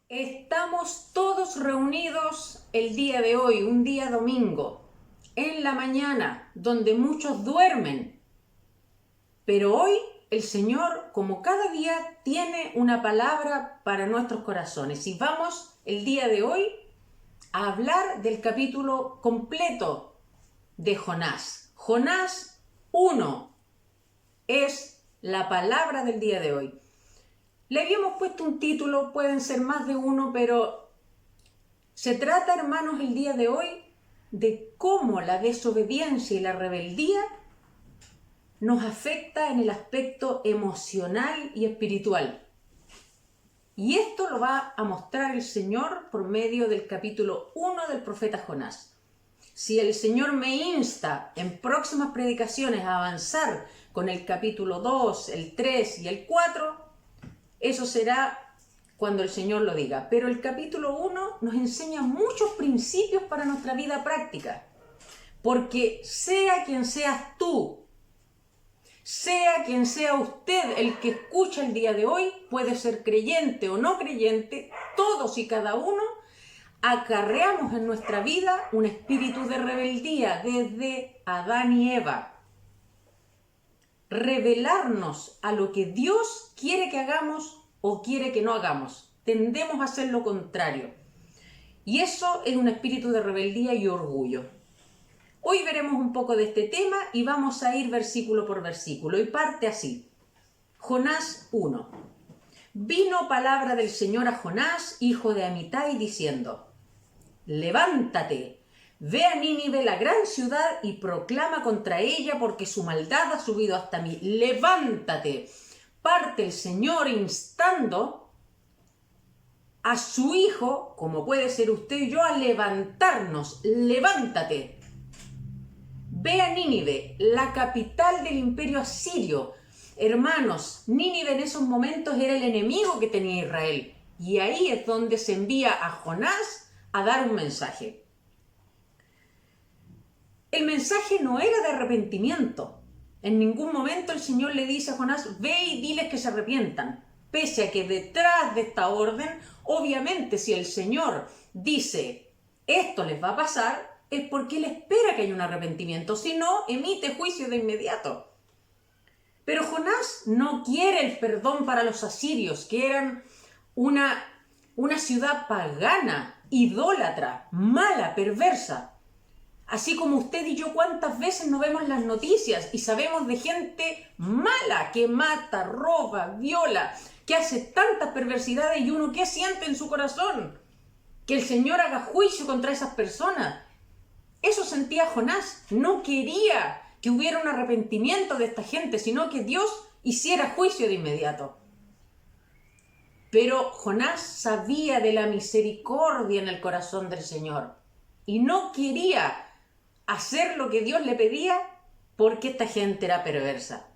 Estamos todos reunidos el día de hoy, un día domingo, en la mañana, donde muchos duermen. Pero hoy el Señor, como cada día, tiene una palabra para nuestros corazones. Y vamos el día de hoy a hablar del capítulo completo de Jonás. Jonás 1 es la palabra del día de hoy. Le habíamos puesto un título, pueden ser más de uno, pero se trata, hermanos, el día de hoy de cómo la desobediencia y la rebeldía nos afecta en el aspecto emocional y espiritual. Y esto lo va a mostrar el Señor por medio del capítulo 1 del profeta Jonás. Si el Señor me insta en próximas predicaciones a avanzar con el capítulo 2, el 3 y el 4, eso será cuando el Señor lo diga. Pero el capítulo 1 nos enseña muchos principios para nuestra vida práctica. Porque sea quien seas tú, sea quien sea usted el que escucha el día de hoy, puede ser creyente o no creyente, todos y cada uno acarreamos en nuestra vida un espíritu de rebeldía desde Adán y Eva. Rebelarnos a lo que Dios quiere que hagamos o quiere que no hagamos. Tendemos a hacer lo contrario. Y eso es un espíritu de rebeldía y orgullo. Hoy veremos un poco de este tema y vamos a ir versículo por versículo. Y parte así. Jonás 1. Vino palabra del Señor a Jonás, hijo de Amitai, diciendo: levántate, ve a Nínive, la gran ciudad, y proclama contra ella, porque su maldad ha subido hasta mí. Levántate. Parte el Señor instando a su hijo, como puede ser usted y yo, a levantarnos. Levántate. Ve a Nínive, la capital del imperio asirio. Hermanos, Nínive en esos momentos era el enemigo que tenía Israel. Y ahí es donde se envía a Jonás a dar un mensaje. El mensaje no era de arrepentimiento. En ningún momento el Señor le dice a Jonás: ve y diles que se arrepientan. Pese a que detrás de esta orden, obviamente si el Señor dice esto les va a pasar, es porque Él espera que haya un arrepentimiento. Si no, emite juicio de inmediato. Pero Jonás no quiere el perdón para los asirios, que eran una ciudad pagana, idólatra, mala, perversa. Así como usted y yo, ¿cuántas veces no vemos las noticias y sabemos de gente mala que mata, roba, viola, que hace tantas perversidades, y uno qué siente en su corazón? Que el Señor haga juicio contra esas personas. Eso sentía Jonás. No quería que hubiera un arrepentimiento de esta gente, sino que Dios hiciera juicio de inmediato. Pero Jonás sabía de la misericordia en el corazón del Señor y no quería hacer lo que Dios le pedía porque esta gente era perversa.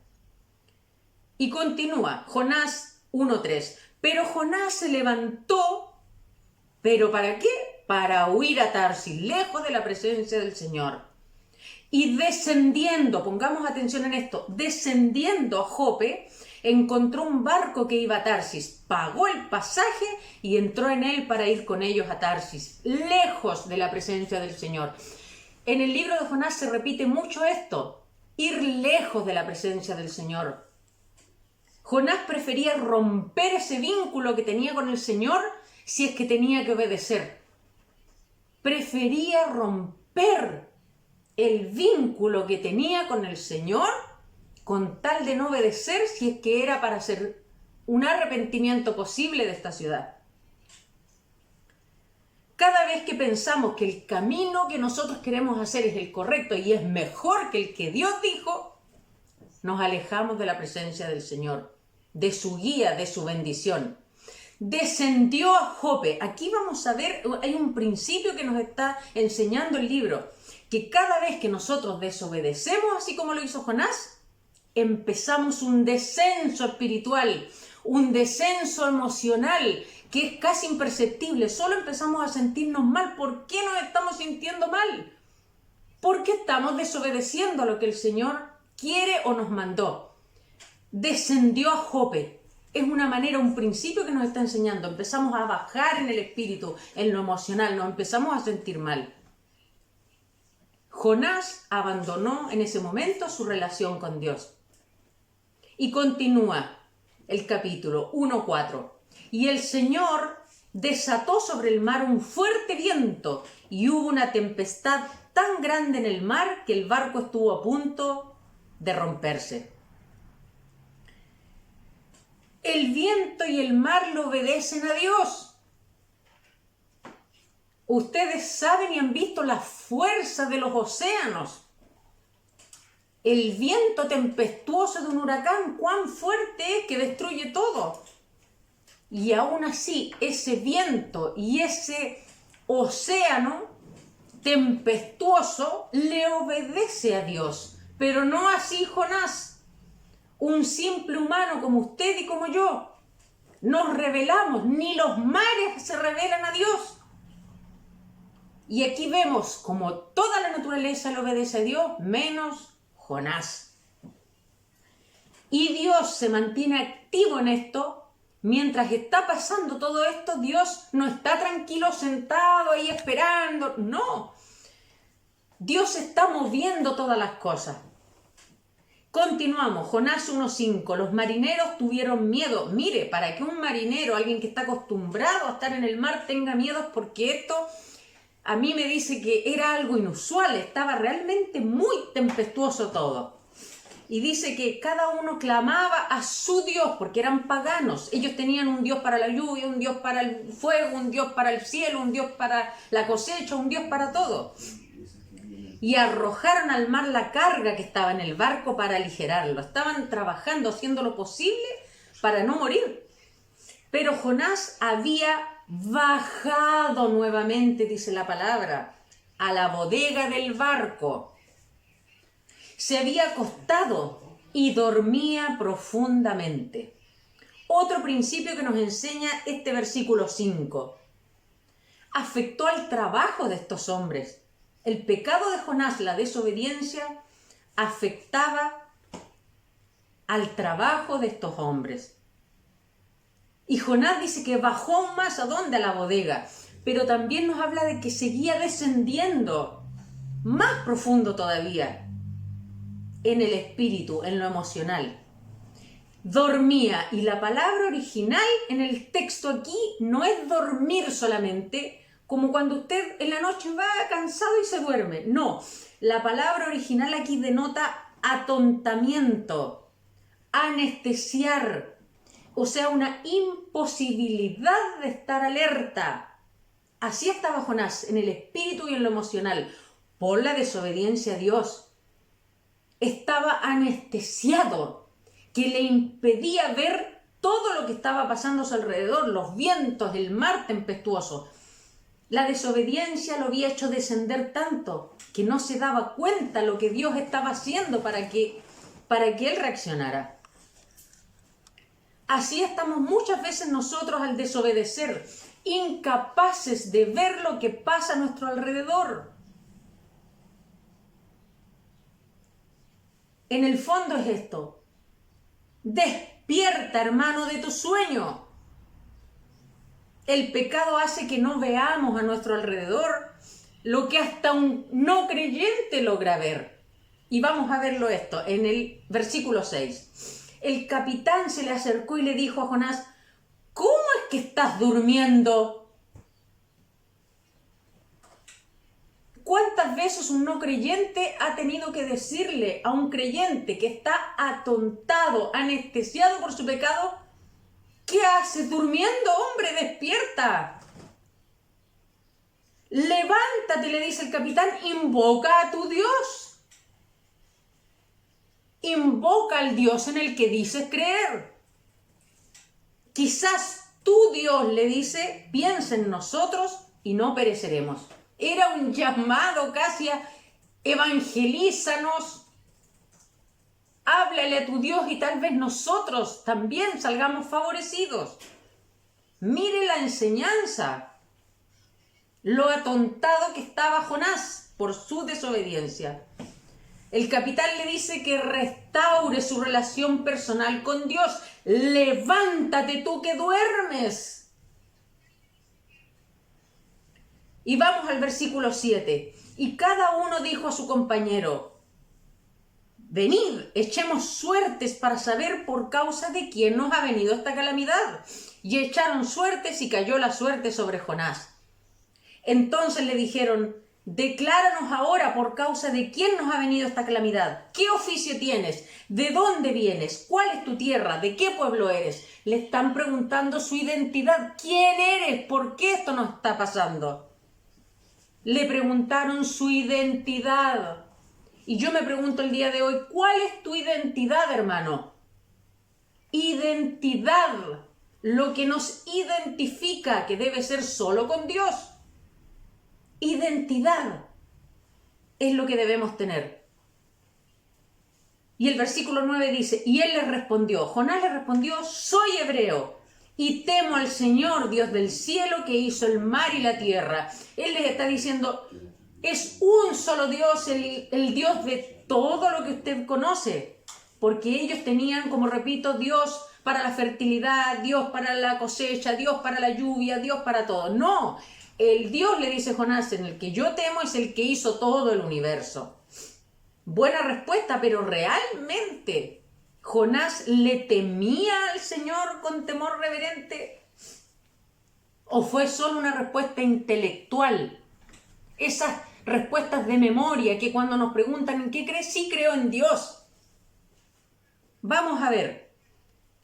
Y continúa, Jonás 1:3. Pero Jonás se levantó, ¿pero para qué? Para huir a Tarsis, lejos de la presencia del Señor. Y descendiendo, pongamos atención en esto, descendiendo a Jope, encontró un barco que iba a Tarsis, pagó el pasaje y entró en él para ir con ellos a Tarsis, lejos de la presencia del Señor. En el libro de Jonás se repite mucho esto, ir lejos de la presencia del Señor. Jonás prefería romper ese vínculo que tenía con el Señor si es que tenía que obedecer. Prefería romper el vínculo que tenía con el Señor con tal de no obedecer si es que era para hacer un arrepentimiento posible de esta ciudad. Cada vez que pensamos que el camino que nosotros queremos hacer es el correcto y es mejor que el que Dios dijo, nos alejamos de la presencia del Señor, de su guía, de su bendición. Descendió a Jope. Aquí vamos a ver, hay un principio que nos está enseñando el libro, que cada vez que nosotros desobedecemos, así como lo hizo Jonás, empezamos un descenso espiritual, un descenso emocional, que es casi imperceptible. Solo empezamos a sentirnos mal. ¿Por qué nos estamos sintiendo mal? Porque estamos desobedeciendo a lo que el Señor quiere o nos mandó. Descendió a Jope. es una manera, un principio que nos está enseñando. Empezamos a bajar en el espíritu, en lo emocional, nos empezamos a sentir mal. Jonás abandonó en ese momento su relación con Dios. Y continúa el capítulo 1:4. Y el Señor desató sobre el mar un fuerte viento y hubo una tempestad tan grande en el mar que el barco estuvo a punto de romperse. El viento y el mar le obedecen a Dios. Ustedes saben y han visto la fuerza de los océanos. El viento tempestuoso de un huracán, cuán fuerte es que destruye todo. Y aún así, ese viento y ese océano tempestuoso le obedece a Dios. Pero no así Jonás, un simple humano como usted y como yo. Nos rebelamos, ni los mares se rebelan a Dios. Y aquí vemos como toda la naturaleza le obedece a Dios, menos Jonás. Y Dios se mantiene activo en esto. Mientras está pasando todo esto, Dios no está tranquilo sentado ahí esperando. No. Dios está moviendo todas las cosas. Continuamos. Jonás 1:5. Los marineros tuvieron miedo. Mire, para que un marinero, alguien que está acostumbrado a estar en el mar, tenga miedo, es porque esto a mí me dice que era algo inusual. Estaba realmente muy tempestuoso todo. Y dice que cada uno clamaba a su Dios, porque eran paganos. Ellos tenían un Dios para la lluvia, un Dios para el fuego, un Dios para el cielo, un Dios para la cosecha, un Dios para todo. Y arrojaron al mar la carga que estaba en el barco para aligerarlo. Estaban trabajando, haciendo lo posible para no morir. Pero Jonás había bajado nuevamente, dice la palabra, a la bodega del barco. Se había acostado y dormía profundamente. Otro principio que nos enseña este versículo 5. Afectó al trabajo de estos hombres. El pecado de Jonás, la desobediencia, afectaba al trabajo de estos hombres. Y Jonás dice que bajó aún más, ¿a dónde? A la bodega. Pero también nos habla de que seguía descendiendo más profundo todavía en el espíritu, en lo emocional. Dormía, y la palabra original en el texto aquí no es dormir solamente, como cuando usted en la noche va cansado y se duerme. No, la palabra original aquí denota atontamiento, anestesiar, o sea, una imposibilidad de estar alerta. Así estaba Jonás, en el espíritu y en lo emocional, por la desobediencia a Dios. Estaba anestesiado, que le impedía ver todo lo que estaba pasando a su alrededor, los vientos, el mar tempestuoso. La desobediencia lo había hecho descender tanto que no se daba cuenta lo que Dios estaba haciendo para que él reaccionara. Así estamos muchas veces nosotros al desobedecer, incapaces de ver lo que pasa a nuestro alrededor. En el fondo es esto. Despierta, hermano, de tu sueño. El pecado hace que no veamos a nuestro alrededor lo que hasta un no creyente logra ver. Y vamos a verlo esto en el versículo 6. El capitán se le acercó y le dijo a Jonás: ¿cómo es que estás durmiendo? ¿Cuántas veces un no creyente ha tenido que decirle a un creyente que está atontado, anestesiado por su pecado: ¿qué haces durmiendo, hombre? ¡Despierta! Levántate, le dice el capitán, invoca a tu Dios. Invoca al Dios en el que dices creer. Quizás tu Dios, le dice, piensa en nosotros y no pereceremos. Era un llamado casi a evangelízanos, háblale a tu Dios y tal vez nosotros también salgamos favorecidos. Mire la enseñanza, lo atontado que estaba Jonás por su desobediencia. El capitán le dice que restaure su relación personal con Dios. Levántate tú que duermes. Y vamos al versículo 7. Y cada uno dijo a su compañero: venid, echemos suertes para saber por causa de quién nos ha venido esta calamidad. Y echaron suertes y cayó la suerte sobre Jonás. Entonces le dijeron: decláranos ahora por causa de quién nos ha venido esta calamidad. ¿Qué oficio tienes? ¿De dónde vienes? ¿Cuál es tu tierra? ¿De qué pueblo eres? Le están preguntando su identidad. ¿Quién eres? ¿Por qué esto nos está pasando? Le preguntaron su identidad. Y yo me pregunto el día de hoy, ¿cuál es tu identidad, hermano? Identidad, lo que nos identifica, que debe ser solo con Dios. Identidad es lo que debemos tener. Y el versículo 9 dice: y él les respondió, Jonás le respondió: soy hebreo y temo al Señor, Dios del cielo, que hizo el mar y la tierra. Él les está diciendo: es un solo Dios, el Dios de todo lo que usted conoce. Porque ellos tenían, como repito, Dios para la fertilidad, Dios para la cosecha, Dios para la lluvia, Dios para todo. No, el Dios, le dice Jonás, en el que yo temo es el que hizo todo el universo. Buena respuesta, pero realmente Jonás le temía al Señor con temor reverente. ¿O fue solo una respuesta intelectual? Esas respuestas de memoria que cuando nos preguntan ¿en qué crees? Sí, creo en Dios. Vamos a ver.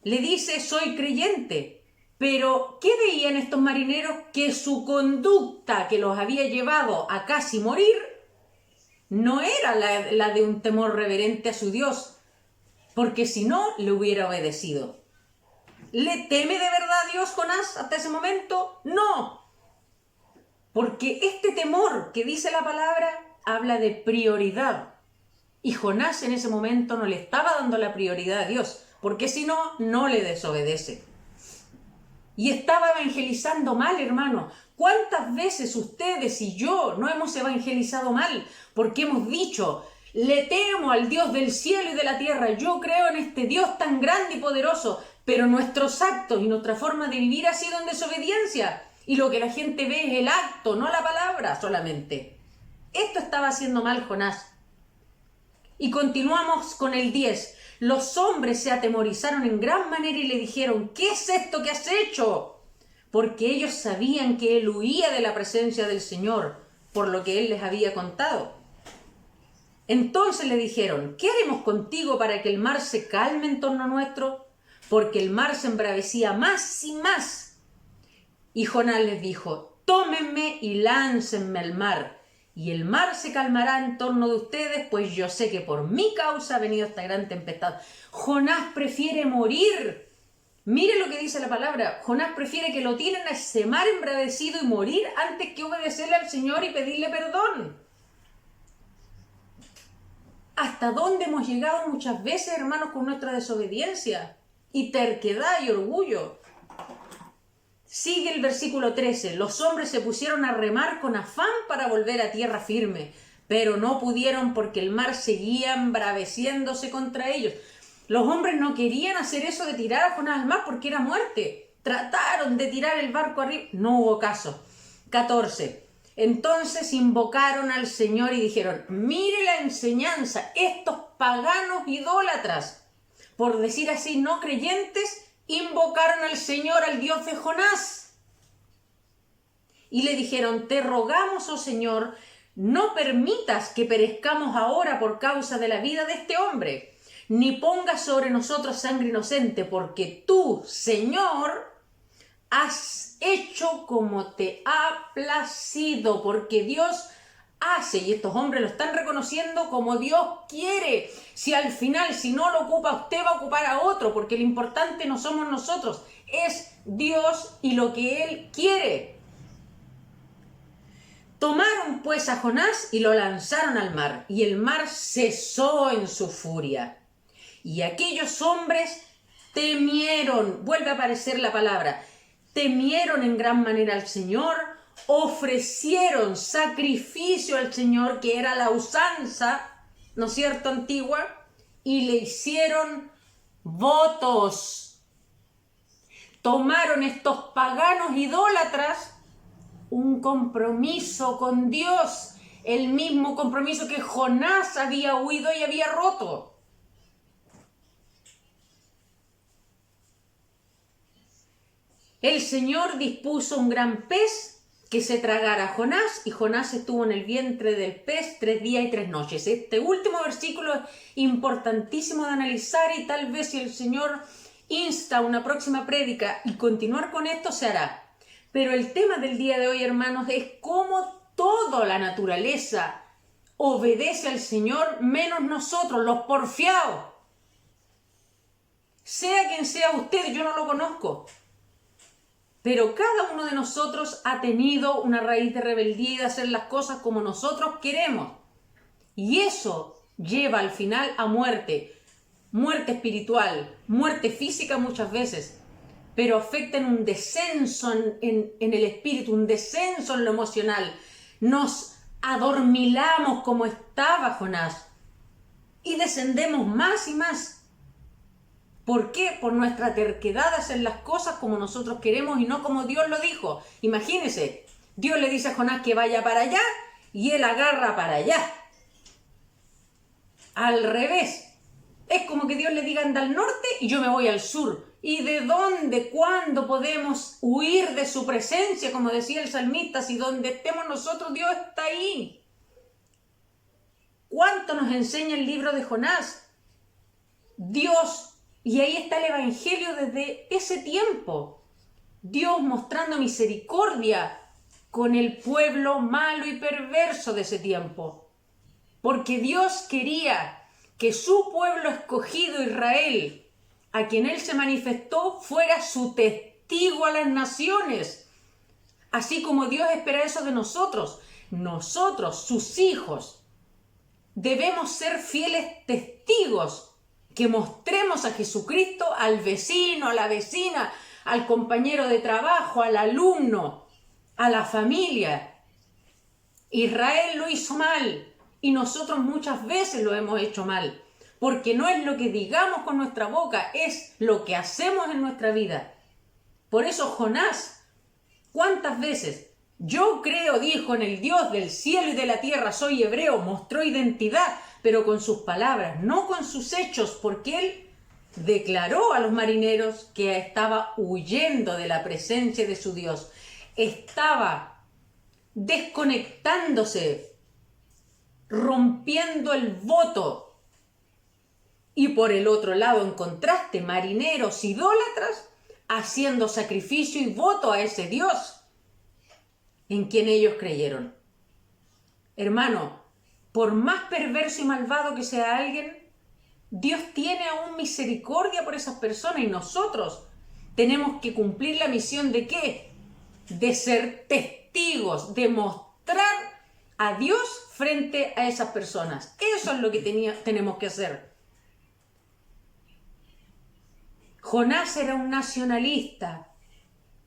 Le dice: soy creyente. Pero, ¿qué veían estos marineros? Que su conducta que los había llevado a casi morir no era la de un temor reverente a su Dios, porque si no, le hubiera obedecido. ¿Le teme de verdad a Dios Jonás hasta ese momento? No, porque este temor que dice la palabra habla de prioridad. Y Jonás en ese momento no le estaba dando la prioridad a Dios, porque si no, no le desobedece. Y estaba evangelizando mal, hermano. ¿Cuántas veces ustedes y yo no hemos evangelizado mal? Porque hemos dicho: le temo al Dios del cielo y de la tierra. Yo creo en este Dios tan grande y poderoso. Pero nuestros actos y nuestra forma de vivir ha sido en desobediencia. Y lo que la gente ve es el acto, no la palabra solamente. Esto estaba haciendo mal Jonás. Y continuamos con el 10. Los hombres se atemorizaron en gran manera y le dijeron: ¿qué es esto que has hecho? Porque ellos sabían que él huía de la presencia del Señor, por lo que él les había contado. Entonces le dijeron: ¿qué haremos contigo para que el mar se calme en torno nuestro? Porque el mar se embravecía más y más. Y Jonás les dijo: tómenme y láncenme al mar, y el mar se calmará en torno de ustedes, pues yo sé que por mi causa ha venido esta gran tempestad. Jonás prefiere morir. Mire lo que dice la palabra. Jonás prefiere que lo tiren a ese mar embravecido y morir antes que obedecerle al Señor y pedirle perdón. ¿Hasta dónde hemos llegado muchas veces, hermanos, con nuestra desobediencia y terquedad y orgullo? Sigue el versículo 13. Los hombres se pusieron a remar con afán para volver a tierra firme, pero no pudieron porque el mar seguía embraveciéndose contra ellos. Los hombres no querían hacer eso de tirar a Jonás al mar porque era muerte. Trataron de tirar el barco arriba. No hubo caso. 14. Entonces invocaron al Señor y dijeron: mire la enseñanza, estos paganos idólatras, por decir así, no creyentes, invocaron al Señor, al Dios de Jonás. Y le dijeron: te rogamos, oh Señor, no permitas que perezcamos ahora por causa de la vida de este hombre, ni pongas sobre nosotros sangre inocente, porque tú, Señor, has hecho como te ha placido, porque Dios hace, y estos hombres lo están reconociendo, como Dios quiere. Si al final, si no lo ocupa usted, va a ocupar a otro, porque lo importante no somos nosotros, es Dios y lo que Él quiere. Tomaron pues a Jonás y lo lanzaron al mar, y el mar cesó en su furia. Y aquellos hombres temieron, vuelve a aparecer la palabra, temieron en gran manera al Señor, ofrecieron sacrificio al Señor, que era la usanza, ¿no es cierto?, antigua, y le hicieron votos. Tomaron estos paganos idólatras un compromiso con Dios, el mismo compromiso que Jonás había huido y había roto. El Señor dispuso un gran pez que se tragara a Jonás, y Jonás estuvo en el vientre del pez 3 días y 3 noches. Este último versículo es importantísimo de analizar, y tal vez si el Señor insta una próxima prédica y continuar con esto, se hará. Pero el tema del día de hoy, hermanos, es cómo toda la naturaleza obedece al Señor, menos nosotros, los porfiados. Sea quien sea usted, yo no lo conozco. Pero cada uno de nosotros ha tenido una raíz de rebeldía y de hacer las cosas como nosotros queremos. Y eso lleva al final a muerte. Muerte espiritual, muerte física muchas veces. Pero afecta en un descenso en el espíritu, un descenso en lo emocional. Nos adormilamos como estaba Jonás. Y descendemos más y más. ¿Por qué? Por nuestra terquedad de hacer las cosas como nosotros queremos y no como Dios lo dijo. Imagínense, Dios le dice a Jonás que vaya para allá y él agarra para allá. Al revés. Es como que Dios le diga anda al norte y yo me voy al sur. ¿Y de dónde, cuándo podemos huir de su presencia? Como decía el salmista, si donde estemos nosotros, Dios está ahí. ¿Cuánto nos enseña el libro de Jonás? Dios. Y ahí está el Evangelio desde ese tiempo. Dios mostrando misericordia con el pueblo malo y perverso de ese tiempo. Porque Dios quería que su pueblo escogido, Israel, a quien Él se manifestó, fuera su testigo a las naciones. Así como Dios espera eso de nosotros. Nosotros, sus hijos, debemos ser fieles testigos, que mostremos a Jesucristo al vecino, a la vecina, al compañero de trabajo, al alumno, a la familia. Israel lo hizo mal y nosotros muchas veces lo hemos hecho mal, porque no es lo que digamos con nuestra boca, es lo que hacemos en nuestra vida. Por eso Jonás, ¿cuántas veces? Yo creo, dijo, en el Dios del cielo y de la tierra, soy hebreo, mostró identidad, pero con sus palabras, no con sus hechos, porque él declaró a los marineros que estaba huyendo de la presencia de su Dios. Estaba desconectándose, rompiendo el voto. Y por el otro lado, en contraste, marineros idólatras haciendo sacrificio y voto a ese Dios en quien ellos creyeron. Hermano, por más perverso y malvado que sea alguien, Dios tiene aún misericordia por esas personas y nosotros tenemos que cumplir la misión ¿de qué? De ser testigos, de mostrar a Dios frente a esas personas. Eso es lo que tenemos que hacer. Jonás era un nacionalista,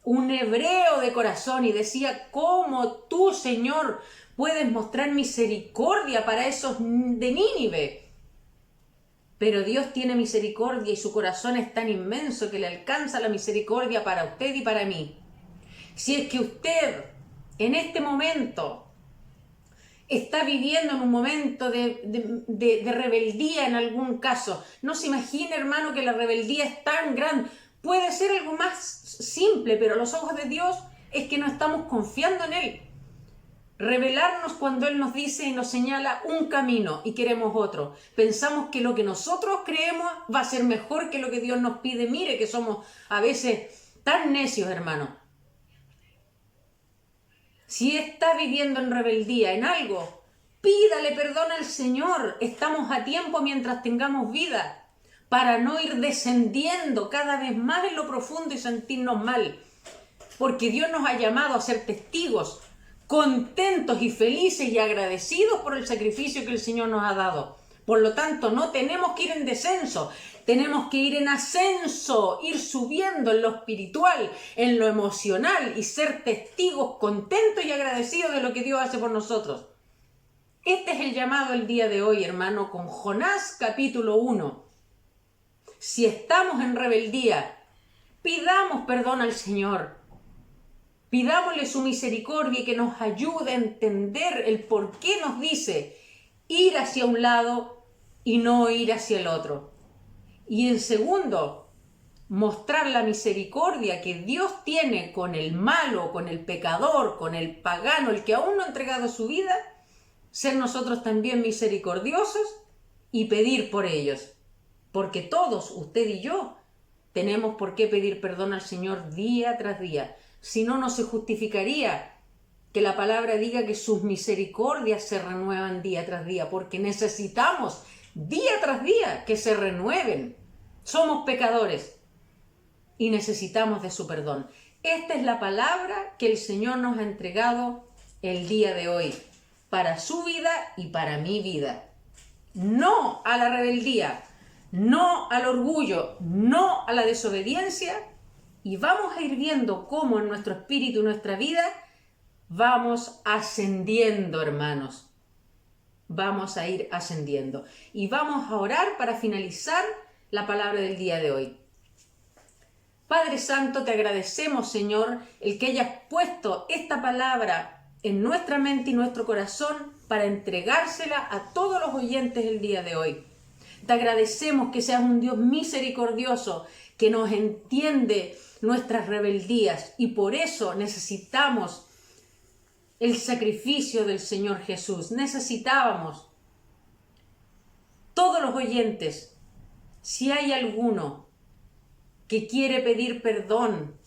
un hebreo de corazón y decía, ¿cómo tú, Señor, puedes mostrar misericordia para esos de Nínive? Pero Dios tiene misericordia y su corazón es tan inmenso que le alcanza la misericordia para usted y para mí. Si es que usted en este momento está viviendo en un momento de rebeldía en algún caso, no se imagine, hermano, que la rebeldía es tan grande. Puede ser algo más simple, pero a los ojos de Dios es que no estamos confiando en Él. Rebelarnos cuando Él nos dice y nos señala un camino y queremos otro. Pensamos que lo que nosotros creemos va a ser mejor que lo que Dios nos pide. Mire que somos a veces tan necios, hermano. Si está viviendo en rebeldía en algo, pídale perdón al Señor. Estamos a tiempo mientras tengamos vida, para no ir descendiendo cada vez más en lo profundo y sentirnos mal. Porque Dios nos ha llamado a ser testigos, contentos y felices y agradecidos por el sacrificio que el Señor nos ha dado. Por lo tanto, no tenemos que ir en descenso, tenemos que ir en ascenso, ir subiendo en lo espiritual, en lo emocional y ser testigos contentos y agradecidos de lo que Dios hace por nosotros. Este es el llamado el día de hoy, hermano, con Jonás capítulo 1. Si estamos en rebeldía, pidamos perdón al Señor. Pidámosle su misericordia y que nos ayude a entender el por qué nos dice ir hacia un lado y no ir hacia el otro. Y en segundo, mostrar la misericordia que Dios tiene con el malo, con el pecador, con el pagano, el que aún no ha entregado su vida, ser nosotros también misericordiosos y pedir por ellos. Porque todos, usted y yo, tenemos por qué pedir perdón al Señor día tras día. Si no, no se justificaría que la palabra diga que sus misericordias se renuevan día tras día, porque necesitamos día tras día que se renueven. Somos pecadores y necesitamos de su perdón. Esta es la palabra que el Señor nos ha entregado el día de hoy, para su vida y para mi vida. No a la rebeldía, no al orgullo, no a la desobediencia, y vamos a ir viendo cómo en nuestro espíritu y nuestra vida vamos ascendiendo, hermanos. Vamos a ir ascendiendo. Y vamos a orar para finalizar la palabra del día de hoy. Padre Santo, te agradecemos, Señor, el que hayas puesto esta palabra en nuestra mente y nuestro corazón para entregársela a todos los oyentes el día de hoy. Te agradecemos que seas un Dios misericordioso, que nos entiende nuestras rebeldías, y por eso necesitamos el sacrificio del Señor Jesús. Necesitábamos, todos los oyentes, si hay alguno que quiere pedir perdón,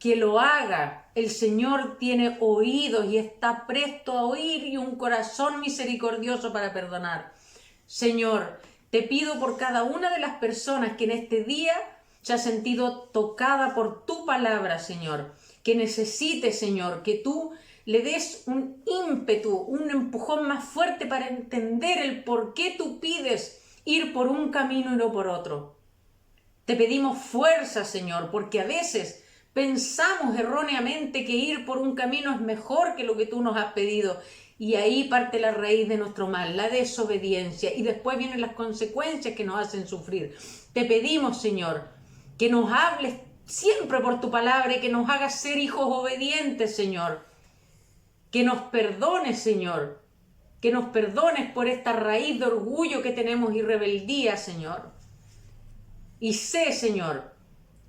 que lo haga. El Señor tiene oídos y está presto a oír y un corazón misericordioso para perdonar. Señor, te pido por cada una de las personas que en este día se ha sentido tocada por tu palabra, Señor, que necesite, Señor, que tú le des un ímpetu, un empujón más fuerte para entender el por qué tú pides ir por un camino y no por otro. Te pedimos fuerza, Señor, porque a veces pensamos erróneamente que ir por un camino es mejor que lo que tú nos has pedido. Y ahí parte la raíz de nuestro mal, la desobediencia. Y después vienen las consecuencias que nos hacen sufrir. Te pedimos, Señor, que nos hables siempre por tu palabra y que nos hagas ser hijos obedientes, Señor. Que nos perdones, Señor. Que nos perdones por esta raíz de orgullo que tenemos y rebeldía, Señor. Y sé, Señor,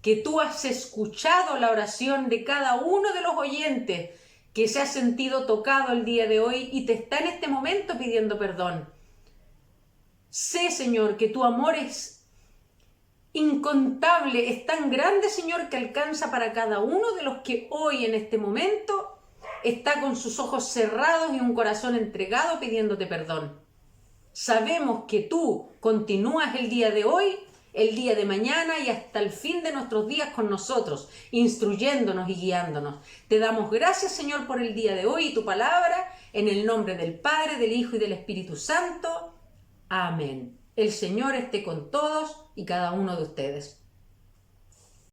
que tú has escuchado la oración de cada uno de los oyentes que se ha sentido tocado el día de hoy y te está en este momento pidiendo perdón. Sé, Señor, que tu amor es incontable, es tan grande, Señor, que alcanza para cada uno de los que hoy en este momento está con sus ojos cerrados y un corazón entregado pidiéndote perdón. Sabemos que tú continúas el día de hoy, el día de mañana y hasta el fin de nuestros días con nosotros, instruyéndonos y guiándonos. Te damos gracias, Señor, por el día de hoy y tu palabra, en el nombre del Padre, del Hijo y del Espíritu Santo. Amén. El Señor esté con todos y cada uno de ustedes.